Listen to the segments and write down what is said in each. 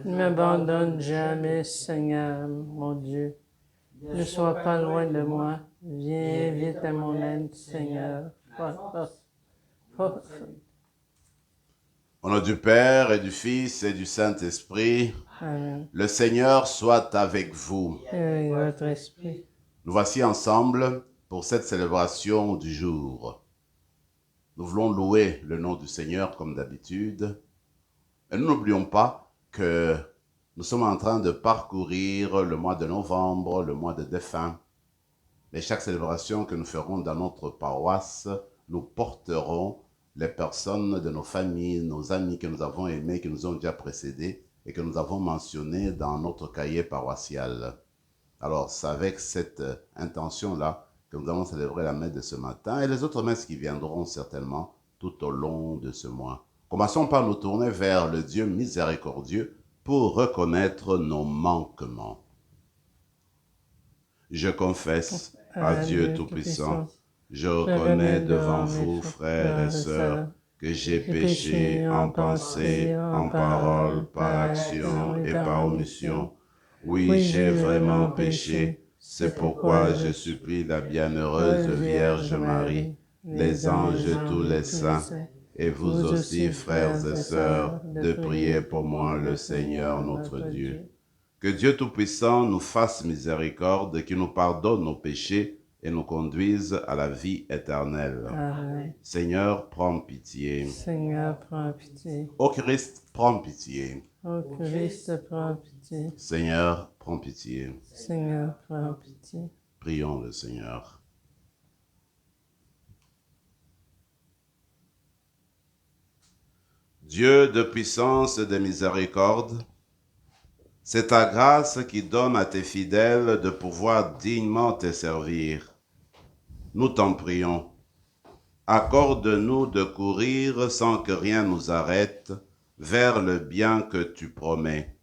Ne m'abandonne jamais, Seigneur, mon Dieu. Ne sois pas loin de moi. Viens vite à mon aide, Seigneur. Au nom du Père et du Fils et du Saint-Esprit, Amen. le Seigneur soit avec vous. Et avec votre esprit. Nous voici ensemble pour cette célébration du jour. Nous voulons louer le nom du Seigneur comme d'habitude. Et nous n'oublions pas que nous sommes en train de parcourir le mois de novembre, le mois de défunt. Et chaque célébration que nous ferons dans notre paroisse, nous porterons les personnes de nos familles, nos amis que nous avons aimés, qui nous ont déjà précédés et que nous avons mentionnés dans notre cahier paroissial. Alors, c'est avec cette intention-là que nous allons célébrer la messe de ce matin et les autres messes qui viendront certainement tout au long de ce mois. Commençons par nous tourner vers le Dieu miséricordieux pour reconnaître nos manquements. Je confesse à Dieu Tout-Puissant, je reconnais devant vous, frères et sœurs, que j'ai péché en pensée, en parole, par action et par omission. Oui, j'ai vraiment péché. C'est pourquoi je supplie la bienheureuse Vierge Marie, les anges et tous les saints, et vous aussi, frères et sœurs, de prier pour moi le Seigneur notre Dieu. Que Dieu Tout-Puissant nous fasse miséricorde, qu'il nous pardonne nos péchés et nous conduise à la vie éternelle. Amen. Seigneur, prends pitié. Seigneur, prends pitié. Ô Christ, prends pitié. Ô Christ, prends pitié. Seigneur, prends pitié. Seigneur, prends pitié. Prions le Seigneur. Dieu de puissance et de miséricorde, c'est ta grâce qui donne à tes fidèles de pouvoir dignement te servir. Nous t'en prions. Accorde-nous de courir sans que rien nous arrête vers le bien que tu promets.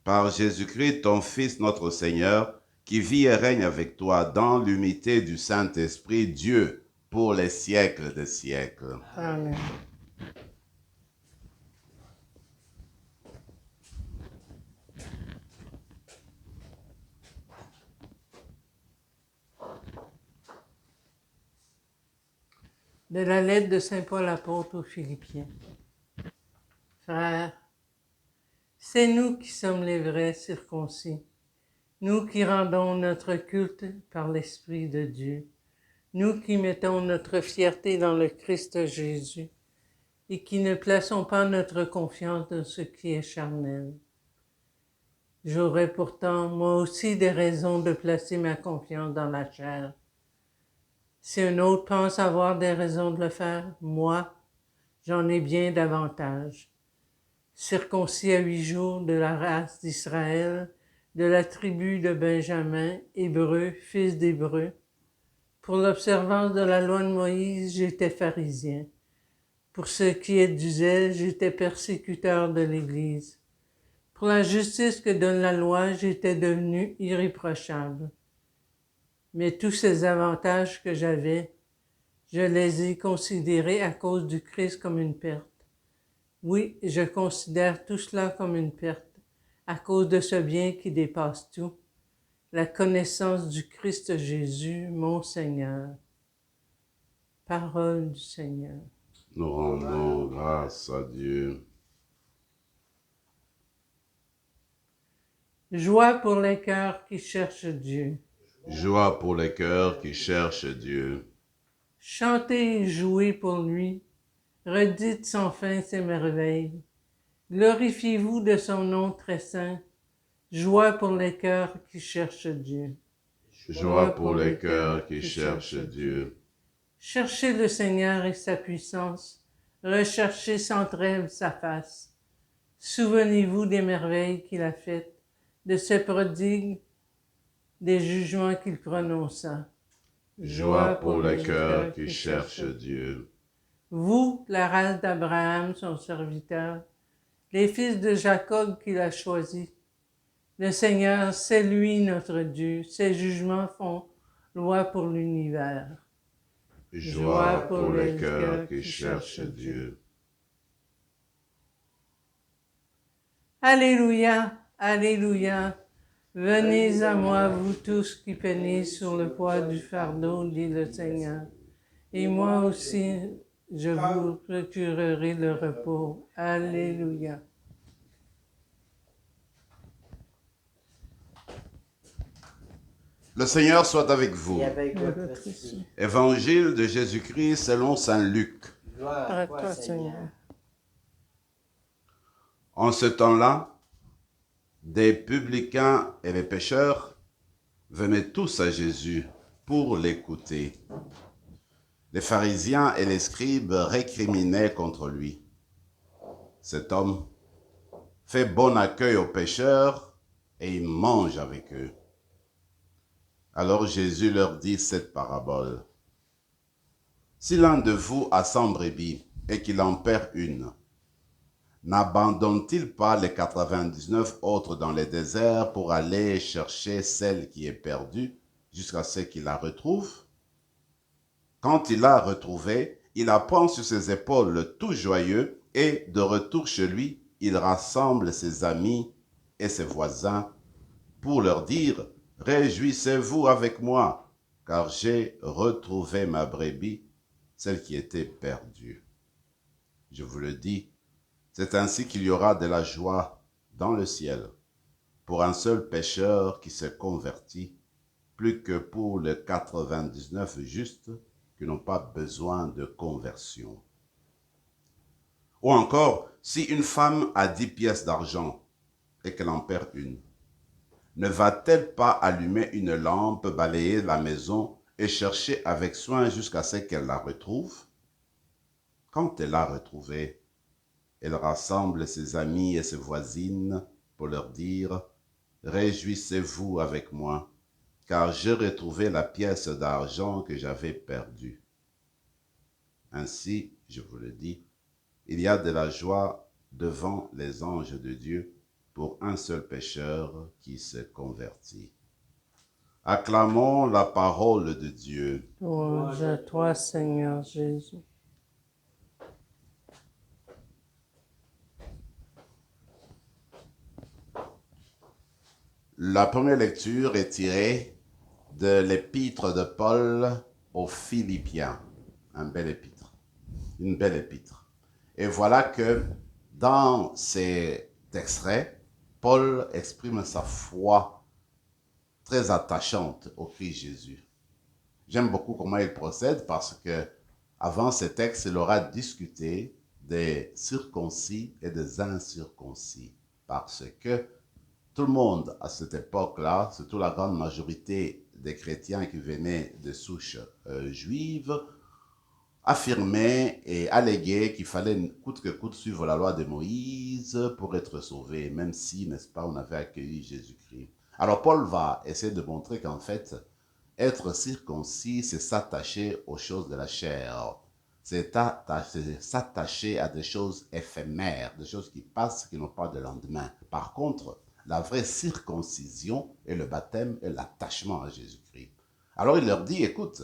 Par Jésus-Christ, ton Fils, notre Seigneur, qui vit et règne avec toi dans l'unité du Saint-Esprit, Dieu, pour les siècles des siècles. Amen. De la lettre de Saint Paul apôtre aux Philippiens. Frères, c'est nous qui sommes les vrais circoncis, nous qui rendons notre culte par l'Esprit de Dieu, nous qui mettons notre fierté dans le Christ Jésus et qui ne plaçons pas notre confiance dans ce qui est charnel. J'aurais pourtant, moi aussi, des raisons de placer ma confiance dans la chair. Si un autre pense avoir des raisons de le faire, moi, j'en ai bien davantage. Circoncis à 8 jours de la race d'Israël, de la tribu de Benjamin, hébreu, fils d'hébreu. Pour l'observance de la loi de Moïse, j'étais pharisien. Pour ce qui est du zèle, j'étais persécuteur de l'Église. Pour la justice que donne la loi, j'étais devenu irréprochable. Mais tous ces avantages que j'avais, je les ai considérés à cause du Christ comme une perte. Oui, je considère tout cela comme une perte, à cause de ce bien qui dépasse tout, la connaissance du Christ Jésus, mon Seigneur. Parole du Seigneur. Nous rendons grâce à Dieu. Joie pour les cœurs qui cherchent Dieu. Joie pour les cœurs qui cherchent Dieu. Chantez et jouez pour lui. Redites sans fin ses merveilles. Glorifiez-vous de son nom très saint. Joie pour les cœurs qui cherchent Dieu. Joie pour les cœurs qui cherchent Dieu. Cherchez le Seigneur et sa puissance. Recherchez sans trêve sa face. Souvenez-vous des merveilles qu'il a faites, de ses prodigues, des jugements qu'il prononça. Joie pour les cœurs qui cherchent Dieu. Vous, la race d'Abraham, son serviteur, les fils de Jacob qu'il a choisis. Le Seigneur, c'est lui notre Dieu. Ses jugements font loi pour l'univers. Joie pour les cœurs qui cherchent Dieu. Alléluia, Alléluia. Venez à moi, vous tous qui peinez sur le poids du fardeau, dit le Seigneur. Et moi aussi, je vous procurerai le repos. Alléluia. Le Seigneur soit avec vous. Et avec Et votre votre esprit. esprit. Évangile de Jésus-Christ selon saint Luc. Gloire À toi, Seigneur. En ce temps-là, des publicains et les pécheurs venaient tous à Jésus pour l'écouter. Les pharisiens et les scribes récriminaient contre lui. Cet homme fait bon accueil aux pécheurs et il mange avec eux. Alors Jésus leur dit cette parabole. Si l'un de vous a 100 brebis et qu'il en perd une, n'abandonne-t-il pas les 99 autres dans les déserts pour aller chercher celle qui est perdue jusqu'à ce qu'il la retrouve? Quand il l'a retrouvée, il la prend sur ses épaules tout joyeux et de retour chez lui, il rassemble ses amis et ses voisins pour leur dire « Réjouissez-vous avec moi, car j'ai retrouvé ma brebis, celle qui était perdue. » Je vous le dis, c'est ainsi qu'il y aura de la joie dans le ciel pour un seul pécheur qui se convertit, plus que pour les 99 justes qui n'ont pas besoin de conversion. Ou encore, si une femme a 10 pièces d'argent et qu'elle en perd une, ne va-t-elle pas allumer une lampe, balayer la maison et chercher avec soin jusqu'à ce qu'elle la retrouve? Quand elle l'a retrouvée, elle rassemble ses amis et ses voisines pour leur dire « Réjouissez-vous avec moi, car j'ai retrouvé la pièce d'argent que j'avais perdue. » Ainsi, je vous le dis, il y a de la joie devant les anges de Dieu pour un seul pécheur qui se convertit. Acclamons la parole de Dieu. Louange à toi, Seigneur Jésus. La première lecture est tirée de l'épître de Paul aux Philippiens. Une belle épître. Et voilà que dans cet extrait, Paul exprime sa foi très attachante au Christ Jésus. J'aime beaucoup comment il procède parce que avant ce texte, il aura discuté des circoncis et des incirconcis. Parce que tout le monde à cette époque-là, surtout la grande majorité des chrétiens qui venaient de souches juives, affirmait et alléguait qu'il fallait coûte que coûte suivre la loi de Moïse pour être sauvé, même si, n'est-ce pas, on avait accueilli Jésus-Christ. Alors Paul va essayer de montrer qu'en fait, être circoncis, c'est s'attacher aux choses de la chair. C'est s'attacher à des choses éphémères, des choses qui passent, qui n'ont pas de lendemain. Par contre, la vraie circoncision est le baptême et l'attachement à Jésus-Christ. Alors il leur dit, écoute,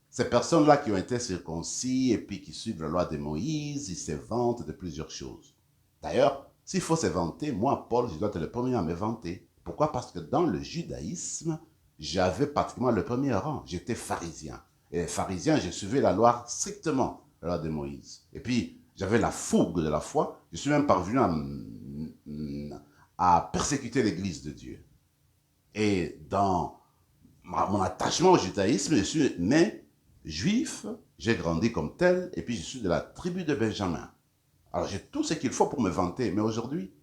ces personnes-là qui ont été circoncis et puis qui suivent la loi de Moïse, ils se vantent de plusieurs choses. D'ailleurs, s'il faut se vanter, moi, Paul, je dois être le premier à me vanter. Pourquoi? Parce que dans le judaïsme, j'avais pratiquement le premier rang. J'étais pharisien. Et les pharisiens, je suivais la loi strictement, la loi de Moïse. Et puis, j'avais la fougue de la foi. Je suis même parvenu à persécuter l'église de Dieu. Et dans mon attachement au judaïsme, je suis né juif, j'ai grandi comme tel, et puis je suis de la tribu de Benjamin. Alors j'ai tout ce qu'il faut pour me vanter, mais aujourd'hui,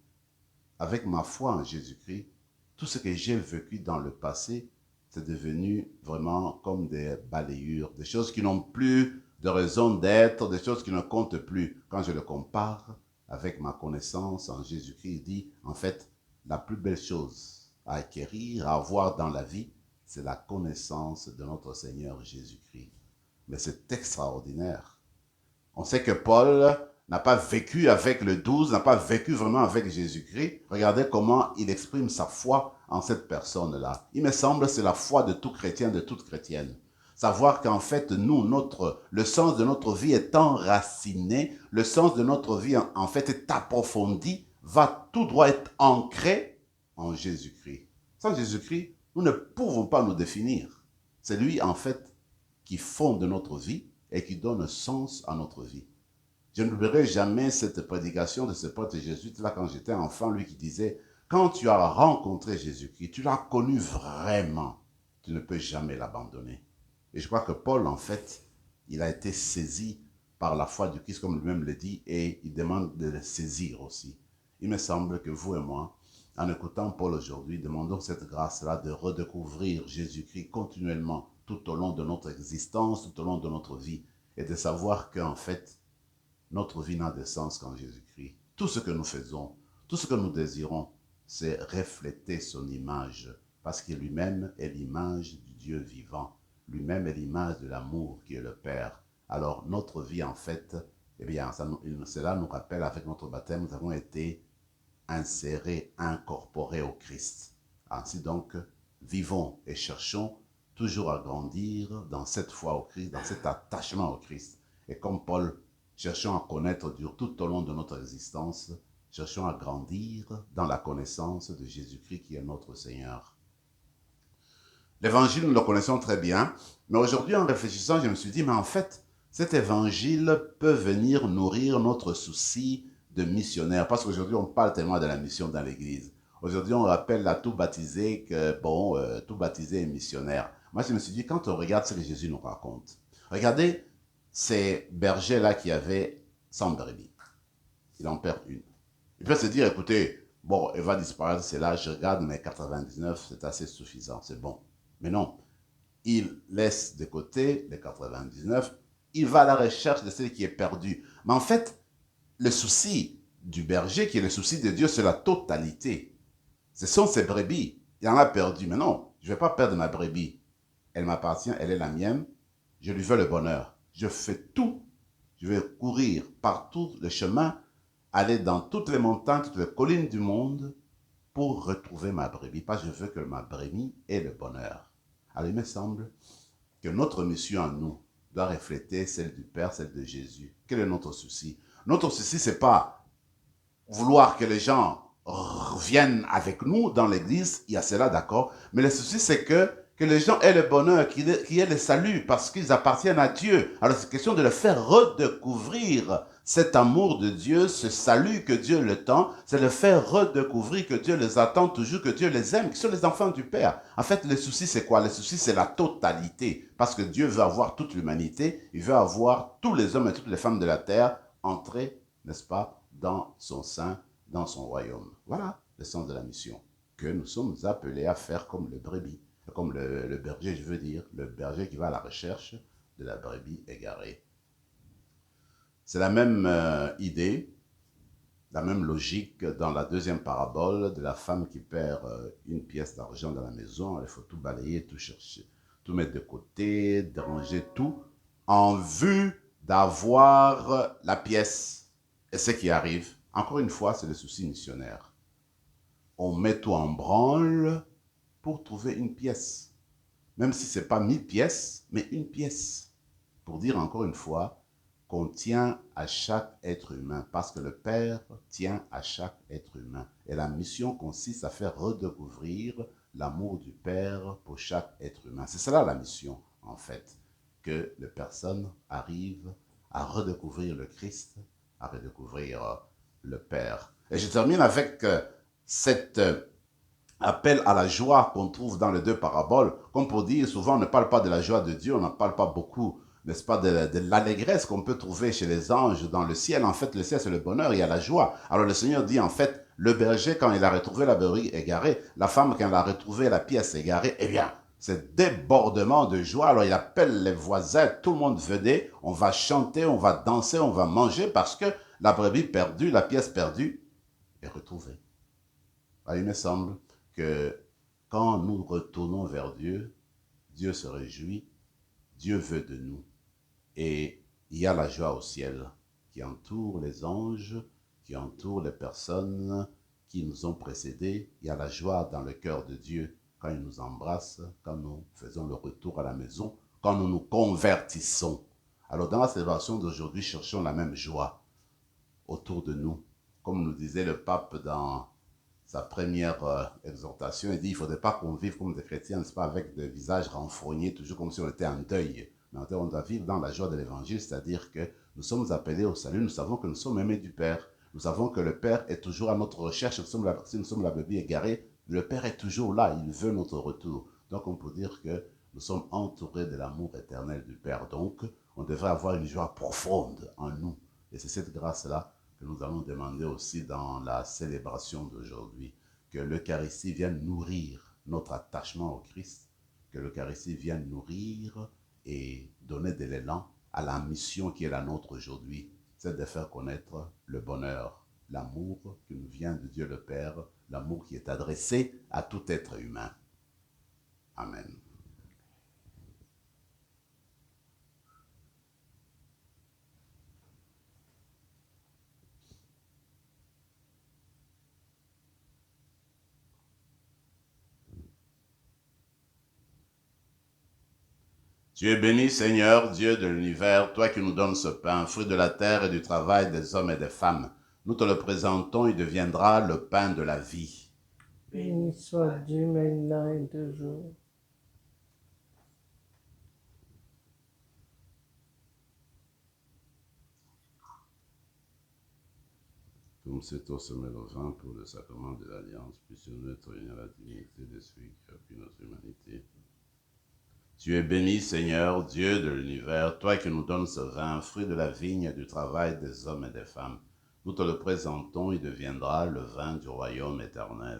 avec ma foi en Jésus-Christ, tout ce que j'ai vécu dans le passé, c'est devenu vraiment comme des balayures, des choses qui n'ont plus de raison d'être, des choses qui ne comptent plus. Quand je le compare avec ma connaissance en Jésus-Christ, il dit, en fait, la plus belle chose à acquérir, à avoir dans la vie, c'est la connaissance de notre Seigneur Jésus-Christ. Mais c'est extraordinaire. On sait que Paul n'a pas vécu avec le 12, n'a pas vécu vraiment avec Jésus-Christ. Regardez comment il exprime sa foi en cette personne-là. Il me semble que c'est la foi de tout chrétien, de toute chrétienne. Savoir qu'en fait, nous, le sens de notre vie est enraciné, le sens de notre vie, en fait, est approfondi va tout droit être ancré en Jésus-Christ. Sans Jésus-Christ, nous ne pouvons pas nous définir. C'est lui, en fait, qui fonde notre vie et qui donne sens à notre vie. Je n'oublierai jamais cette prédication de ce prêtre jésuite là quand j'étais enfant, lui qui disait, quand tu as rencontré Jésus-Christ, tu l'as connu vraiment, tu ne peux jamais l'abandonner. Et je crois que Paul, en fait, il a été saisi par la foi du Christ, comme lui-même le dit, et il demande de le saisir aussi. Il me semble que vous et moi, en écoutant Paul aujourd'hui, demandons cette grâce-là de redécouvrir Jésus-Christ continuellement tout au long de notre existence, tout au long de notre vie, et de savoir qu'en fait, notre vie n'a de sens qu'en Jésus-Christ. Tout ce que nous faisons, tout ce que nous désirons, c'est refléter son image, parce que lui-même est l'image du Dieu vivant. Lui-même est l'image de l'amour qui est le Père. Alors, notre vie, en fait, eh bien, cela nous rappelle, avec notre baptême, nous avons été insérés, incorporés au Christ. Ainsi donc, vivons et cherchons toujours à grandir dans cette foi au Christ, dans cet attachement au Christ. Et comme Paul, cherchons à connaître Dieu tout au long de notre existence, cherchons à grandir dans la connaissance de Jésus-Christ qui est notre Seigneur. L'évangile, nous le connaissons très bien, mais aujourd'hui, en réfléchissant, je me suis dit, mais en fait, cet évangile peut venir nourrir notre souci de missionnaire, parce qu'aujourd'hui, on parle tellement de la mission dans l'Église. Aujourd'hui, on rappelle à tout baptisé que, bon, tout baptisé est missionnaire. Moi, je me suis dit, quand on regarde ce que Jésus nous raconte, regardez ces bergers-là qui avaient 100 brebis. Il en perd une. Il peut se dire, écoutez, bon, elle va disparaître, c'est là, je regarde mes 99, c'est assez suffisant, c'est bon. Mais non, il laisse de côté les 99, il va à la recherche de celle qui est perdue. Mais en fait, le souci du berger, qui est le souci de Dieu, c'est la totalité. Ce sont ses brebis. Il en a perdu. Mais non, je ne vais pas perdre ma brebis. Elle m'appartient, elle est la mienne. Je lui veux le bonheur. Je fais tout. Je vais courir par tout le chemin, aller dans toutes les montagnes, toutes les collines du monde pour retrouver ma brebis. Parce que je veux que ma brebis ait le bonheur. Alors il me semble que notre mission à nous doit refléter celle du Père, celle de Jésus. Quel est notre souci? Notre souci, ce n'est pas vouloir que les gens viennent avec nous dans l'église, il y a cela, d'accord, mais le souci, c'est que les gens aient le bonheur, qu'il y ait le salut, parce qu'ils appartiennent à Dieu. Alors c'est question de le faire redécouvrir cet amour de Dieu, ce salut que Dieu le tend, c'est le faire redécouvrir que Dieu les attend toujours, que Dieu les aime, qui sont les enfants du Père. En fait, le souci, c'est quoi? Le souci, c'est la totalité, parce que Dieu veut avoir toute l'humanité, il veut avoir tous les hommes et toutes les femmes de la terre entrer, n'est-ce pas, dans son sein, dans son royaume. Voilà le sens de la mission, que nous sommes appelés à faire comme le brebis, comme le berger, je veux dire, le berger qui va à la recherche de la brebis égarée. C'est la même idée, la même logique dans la deuxième parabole de la femme qui perd une pièce d'argent dans la maison. Il faut tout balayer, tout chercher, tout mettre de côté, déranger tout, en vue d'avoir la pièce. Et ce qui arrive, encore une fois, c'est le souci missionnaire. On met tout en branle pour trouver une pièce. Même si ce n'est pas 1000 pièces, mais une pièce. Pour dire encore une fois qu'on tient à chaque être humain, parce que le Père tient à chaque être humain. Et la mission consiste à faire redécouvrir l'amour du Père pour chaque être humain. C'est cela la mission, en fait, que les personnes arrivent à redécouvrir le Christ, à redécouvrir le Père. Et je termine avec cet appel à la joie qu'on trouve dans les deux paraboles. Comme pour dire, souvent on ne parle pas de la joie de Dieu, on n'en parle pas beaucoup, n'est-ce pas, de l'allégresse qu'on peut trouver chez les anges dans le ciel. En fait, le ciel, c'est le bonheur, il y a la joie. Alors le Seigneur dit, en fait, le berger, quand il a retrouvé la brebis égarée, la femme, quand elle a retrouvé la pièce égarée, eh bien, c'est débordement de joie. Alors il appelle les voisins, tout le monde venait, on va chanter, on va danser, on va manger, parce que la brebis perdue, la pièce perdue, est retrouvée. Alors, il me semble que quand nous retournons vers Dieu, Dieu se réjouit, Dieu veut de nous. Et il y a la joie au ciel qui entoure les anges, qui entoure les personnes qui nous ont précédés. Il y a la joie dans le cœur de Dieu quand il nous embrasse, quand nous faisons le retour à la maison, quand nous nous convertissons. Alors dans la célébration d'aujourd'hui, cherchons la même joie autour de nous. comme nous disait le pape dans sa première exhortation, il dit il ne faudrait pas qu'on vive comme des chrétiens, n'est-ce pas, avec des visages renfrognés, toujours comme si on était en deuil. Mais on doit vivre dans la joie de l'évangile, c'est-à-dire que nous sommes appelés au salut, nous savons que nous sommes aimés du Père. Nous savons que le Père est toujours à notre recherche, si nous sommes la brebis égarée, le Père est toujours là, il veut notre retour. Donc on peut dire que nous sommes entourés de l'amour éternel du Père. Donc on devrait avoir une joie profonde en nous. Et c'est cette grâce-là que nous allons demander aussi dans la célébration d'aujourd'hui. Que l'Eucharistie vienne nourrir notre attachement au Christ, que l'Eucharistie vienne nourrir et donner de l'élan à la mission qui est la nôtre aujourd'hui, c'est de faire connaître le bonheur, l'amour qui nous vient de Dieu le Père, l'amour qui est adressé à tout être humain. Amen. Tu es béni, Seigneur, Dieu de l'univers, toi qui nous donnes ce pain, fruit de la terre et du travail des hommes et des femmes. Nous te le présentons, il deviendra le pain de la vie. Béni soit Dieu maintenant et toujours. Comme c'est au sommet le vin pour le sacrement de l'Alliance, puissions-nous être unis à la dignité de celui qui a pris notre humanité. Tu es béni, Seigneur, Dieu de l'univers, toi qui nous donnes ce vin, fruit de la vigne et du travail des hommes et des femmes. Nous te le présentons, il deviendra le vin du royaume éternel.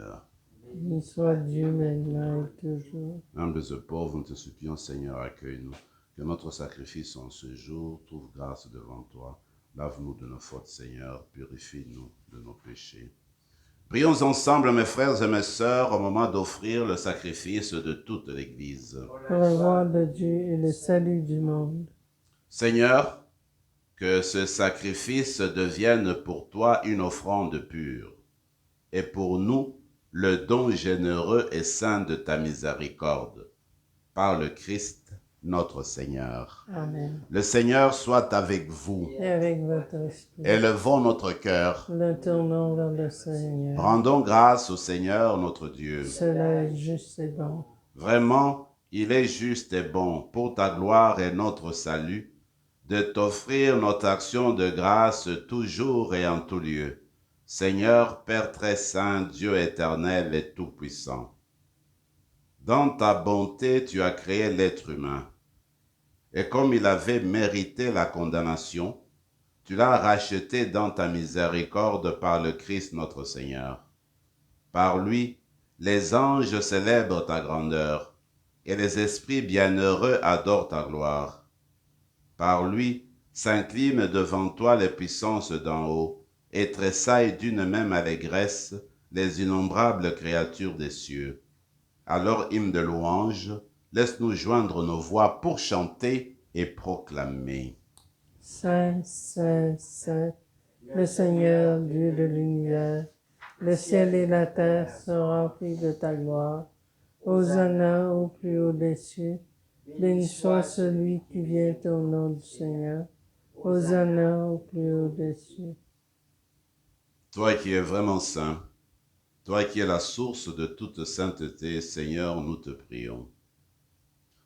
Béni soit Dieu maintenant et toujours. Humbles et pauvres, nous te supplions, Seigneur, accueille-nous. Que notre sacrifice en ce jour trouve grâce devant toi. Lave-nous de nos fautes, Seigneur, purifie-nous de nos péchés. Prions ensemble, mes frères et mes sœurs, au moment d'offrir le sacrifice de toute l'Église. Pour la gloire de Dieu et le salut du monde. Seigneur, que ce sacrifice devienne pour toi une offrande pure, et pour nous le don généreux et saint de ta miséricorde. Par le Christ, notre Seigneur. Amen. Le Seigneur soit avec vous. Et avec votre esprit. Élevons notre cœur. Le tournons vers le Seigneur. Rendons grâce au Seigneur notre Dieu. Cela est juste et bon. Vraiment, il est juste et bon, pour ta gloire et notre salut, de t'offrir notre action de grâce toujours et en tout lieu. Seigneur, Père très saint, Dieu éternel et tout-puissant. Dans ta bonté, tu as créé l'être humain. Et comme il avait mérité la condamnation, tu l'as racheté dans ta miséricorde par le Christ notre Seigneur. Par lui, les anges célèbrent ta grandeur, et les esprits bienheureux adorent ta gloire. Par lui, s'inclinent devant toi les puissances d'en haut, et tressaillent d'une même allégresse les innombrables créatures des cieux. À leur hymne de louange, laisse-nous joindre nos voix pour chanter et proclamer. Saint, Saint, Saint, le Seigneur, Dieu de l'univers, le ciel et la terre sont remplis de ta gloire. Hosanna au plus haut des cieux. Béni soit celui qui vient au nom du Seigneur. Hosanna au plus haut des cieux. Toi qui es vraiment saint, toi qui es la source de toute sainteté, Seigneur, nous te prions.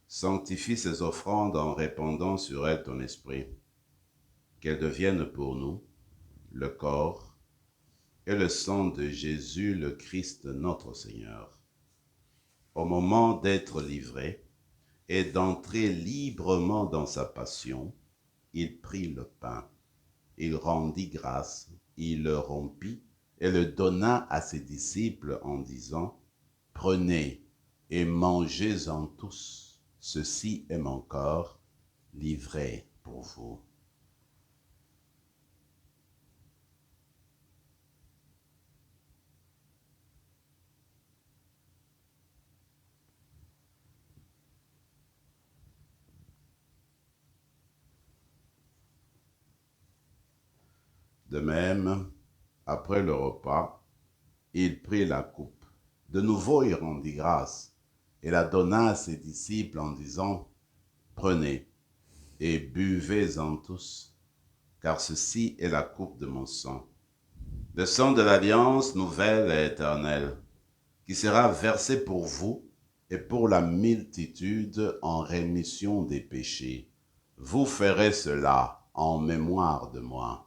Sanctifie ces offrandes en répandant sur elles ton esprit, qu'elles deviennent pour nous le corps et le sang de Jésus, le Christ notre Seigneur. Au moment d'être livré et d'entrer librement dans sa passion, il prit le pain, il rendit grâce, il le rompit et le donna à ses disciples en disant « Prenez et mangez-en tous, ceci est mon corps livré pour vous. » De même, après le repas, il prit la coupe. De nouveau, il rendit grâce et la donna à ses disciples en disant « Prenez et buvez-en tous, car ceci est la coupe de mon sang, le sang de l'alliance nouvelle et éternelle, qui sera versé pour vous et pour la multitude en rémission des péchés. Vous ferez cela en mémoire de moi.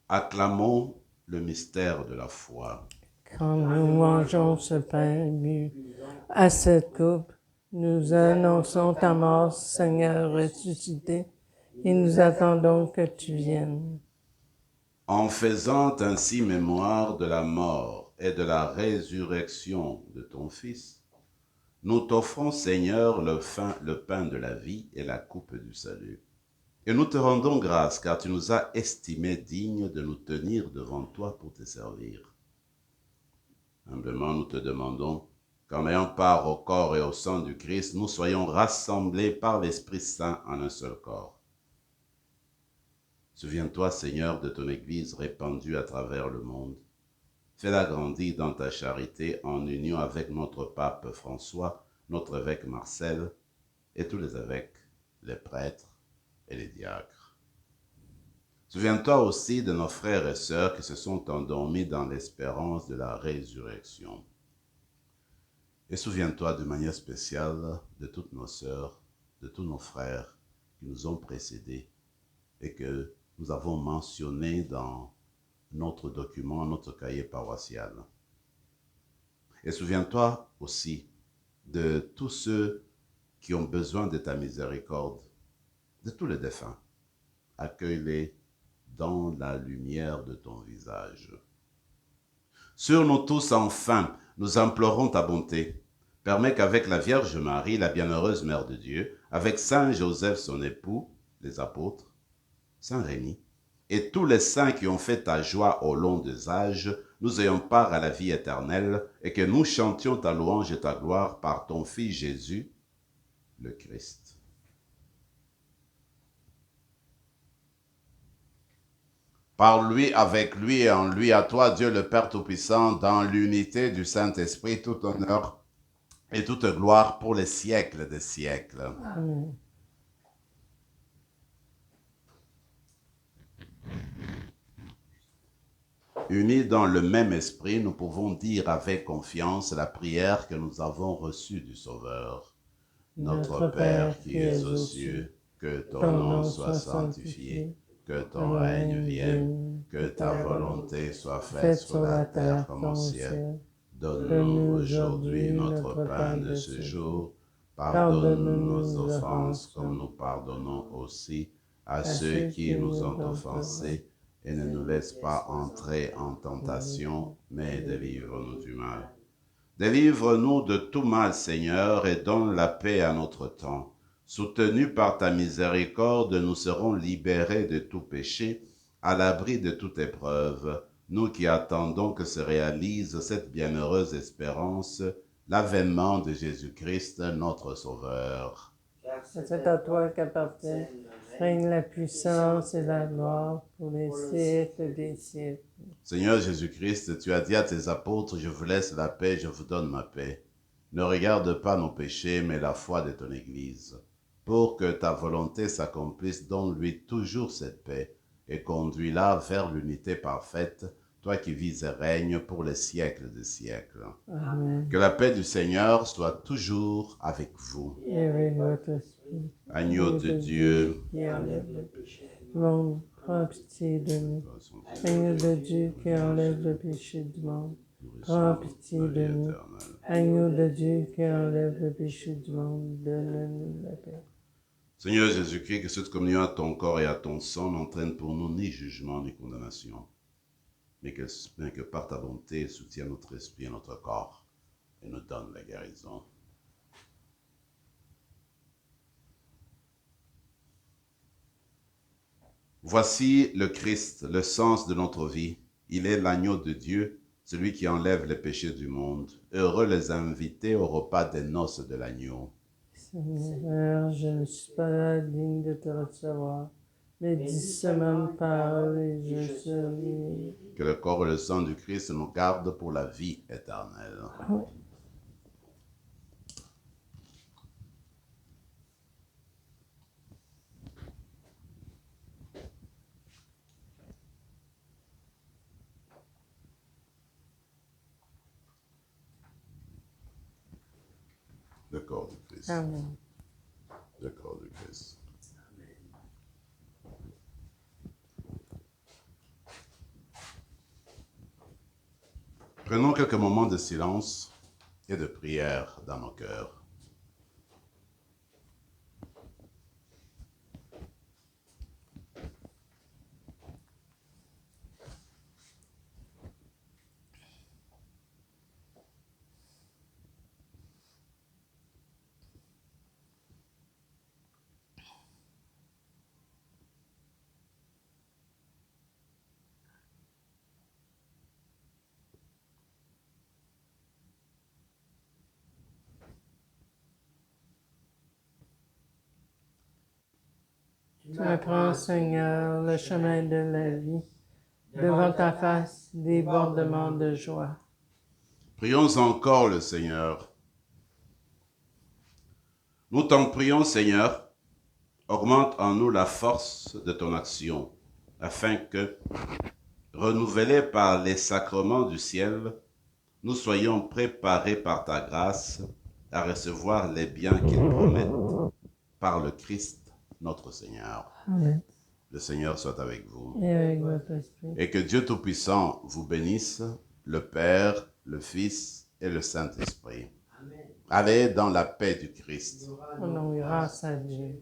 Acclamons le mystère de la foi. Quand nous mangeons ce pain mu à cette coupe, nous annonçons ta mort, Seigneur ressuscité, et nous attendons que tu viennes. En faisant ainsi mémoire de la mort et de la résurrection de ton Fils, nous t'offrons, Seigneur, le pain de la vie et la coupe du salut. Et nous te rendons grâce, car tu nous as estimés dignes de nous tenir devant toi pour te servir. Humblement, nous te demandons qu'en ayant part au corps et au sang du Christ, nous soyons rassemblés par l'Esprit Saint en un seul corps. Souviens-toi, Seigneur, de ton Église répandue à travers le monde. Fais-la grandir dans ta charité en union avec notre pape François, notre évêque Marcel et tous les évêques, les prêtres et les diacres. Souviens-toi aussi de nos frères et sœurs qui se sont endormis dans l'espérance de la résurrection. Et souviens-toi de manière spéciale de toutes nos sœurs, de tous nos frères qui nous ont précédés et que nous avons mentionnés dans notre document, notre cahier paroissial. Et souviens-toi aussi de tous ceux qui ont besoin de ta miséricorde, de tous les défunts. Accueille-les dans la lumière de ton visage. Sur nous tous, enfin, nous implorons ta bonté. Permets qu'avec la Vierge Marie, la bienheureuse Mère de Dieu, avec Saint Joseph, son époux, les apôtres, Saint Rémy, et tous les saints qui ont fait ta joie au long des âges, nous ayons part à la vie éternelle, et que nous chantions ta louange et ta gloire par ton Fils Jésus, le Christ. Par lui, avec lui et en lui, à toi, Dieu le Père Tout-Puissant, dans l'unité du Saint-Esprit, tout honneur et toute gloire pour les siècles des siècles. Amen. Unis dans le même esprit, nous pouvons dire avec confiance la prière que nous avons reçue du Sauveur. Notre Père qui es aux cieux, que ton nom soit sanctifié, que ton règne vienne, que ta volonté soit faite sur la terre comme au ciel. Donne-nous aujourd'hui notre pain de ce jour. Pardonne-nous nos offenses comme nous pardonnons aussi à ceux qui nous ont offensés. Et ne nous laisse pas entrer en tentation, mais délivre-nous du mal. Délivre-nous de tout mal, Seigneur, et donne la paix à notre temps. Soutenus par ta miséricorde, nous serons libérés de tout péché, à l'abri de toute épreuve, nous qui attendons que se réalise cette bienheureuse espérance, l'avènement de Jésus-Christ, notre Sauveur. C'est à toi qu'appartient, règne la puissance et la gloire pour les siècles des siècles. Seigneur Jésus-Christ, tu as dit à tes apôtres, je vous laisse la paix, je vous donne ma paix. Ne regarde pas nos péchés, mais la foi de ton Église, pour que ta volonté s'accomplisse, donne-lui toujours cette paix, et conduis-la vers l'unité parfaite, toi qui vis et règnes pour les siècles des siècles. Amen. Que la paix du Seigneur soit toujours avec vous. Et avec votre esprit. Agneau de Dieu, Qui enlève le péché du monde, prends pitié de nous. Agneau de Dieu qui enlève le péché du monde, prends pitié de nous. Agneau de Dieu qui enlève le péché du monde, donne-nous la paix. Seigneur Jésus-Christ, que cette communion à ton corps et à ton sang n'entraîne pour nous ni jugement ni condamnation, mais que par ta bonté soutienne notre esprit et notre corps et nous donne la guérison. Voici le Christ, le sens de notre vie. Il est l'agneau de Dieu, celui qui enlève les péchés du monde. Heureux les invités au repas des noces de l'agneau. Seigneur, je ne suis pas digne de te recevoir, mais dis seulement une parole et je serai. Que le corps et le sang du Christ nous gardent pour la vie éternelle. Oui. Le corps du Christ. Amen. Le corps du Christ. Prenons quelques moments de silence et de prière dans nos cœurs. Tu apprends, Seigneur, le chemin de la vie. Devant ta face, débordement de joie. Prions encore le Seigneur. Nous t'en prions, Seigneur, augmente en nous la force de ton action, afin que, renouvelés par les sacrements du ciel, nous soyons préparés par ta grâce à recevoir les biens qu'ils promettent par le Christ, notre Seigneur. Amen. Le Seigneur soit avec vous. Et avec votre esprit. Et que Dieu Tout-Puissant vous bénisse, le Père, le Fils et le Saint-Esprit. Allez dans la paix du Christ. Rendons grâce à Dieu.